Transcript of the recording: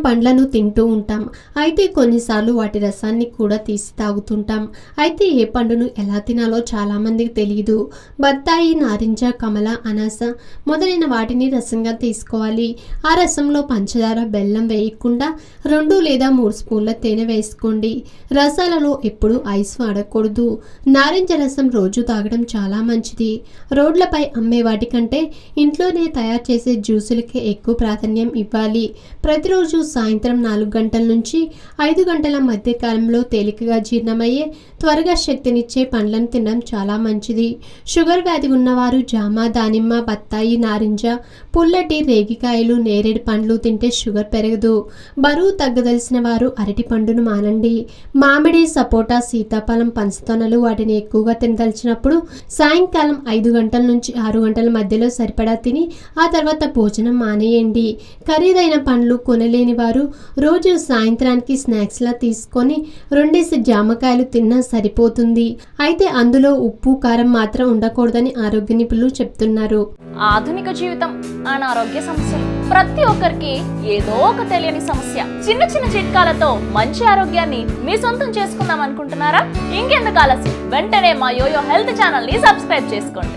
పండ్లను తింటూ ఉంటాం. అయితే కొన్నిసార్లు వాటి రసాన్ని కూడా తీసి తాగుతుంటాం. అయితే ఏ పండును ఎలా తినాలో చాలామందికి తెలియదు. బత్తాయి, నారింజ, కమల, అనాస మొదలైన వాటిని రసంగా తీసుకోవాలి. ఆ రసంలో పంచదార, బెల్లం వేయకుండా 2 లేదా 3 స్పూన్ల తేనె వేసుకోండి. రసాలలో ఎప్పుడూ ఐస్ వాడకూడదు. నారింజ రసం రోజు తాగడం చాలా మంచిది. రోడ్లపై అమ్మే వాటికంటే ఇంట్లోనే తయారు చేసే జ్యూసులకే ఎక్కువ ప్రాధాన్యం ఇవ్వాలి. ప్రతిరోజు సాయంత్రం 4 గంటల నుంచి 5 గంటల మధ్య కాలంలో తేలికగా జీర్ణమయ్యే, త్వరగా శక్తినిచ్చే పండ్లను తినడం చాలా మంచిది. షుగర్ వ్యాధి ఉన్నవారు జామ, దానిమ్మ, బత్తాయి, నారింజ, పుల్లటి, రేగికాయలు, నేరేడు పండ్లు తింటే షుగర్ పెరగదు. బరువు తగ్గదలిసిన వారు అరటి పండును మానండి. మామిడి, సపోటా, సీతాఫలం, పనసతొనలు వాటిని ఎక్కువగా తినదలిచినప్పుడు సాయంకాలం 5 గంటల నుంచి 6 గంటల మధ్యలో సరిపడా తిని ఆ తర్వాత భోజనం మానేయండి. ఖరీదైన పండ్లు కొనలేని వారు రోజు సాయంత్రానికి స్నాక్స్లా తీసుకొని 2 జామకాయలు తిన్నా సరిపోతుంది. అయితే అందులో ఉప్పు, కారం మాత్రం ఉండకూడదని ఆరోగ్య నిపుణులు చెప్తున్నారు. ఆధునిక జీవితం, అనారోగ్య సమస్యలు ప్రతి ఒక్కరికి ఏదో ఒక తెలియని సమస్య. చిన్న చిన్న చిట్కాలతో మంచి ఆరోగ్యాన్ని మీ సొంతం చేసుకుందాం అనుకుంటున్నారా? ఇంకెందుకు ఆలస్యం, వెంటనే మా యోయో హెల్త్ ఛానల్ ని సబ్స్క్రైబ్ చేసుకోండి.